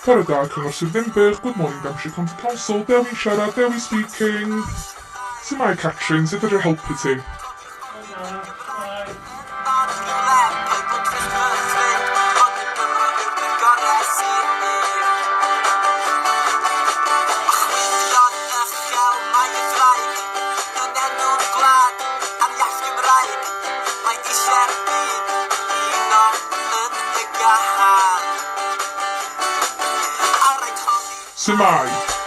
Bore da, Cyngor Sir Ddinbych, good morning Denbighshire County Council, Dewi siarad, Dewi speaking. Sumae Catrin, sut ydych helpu ti? Sumae.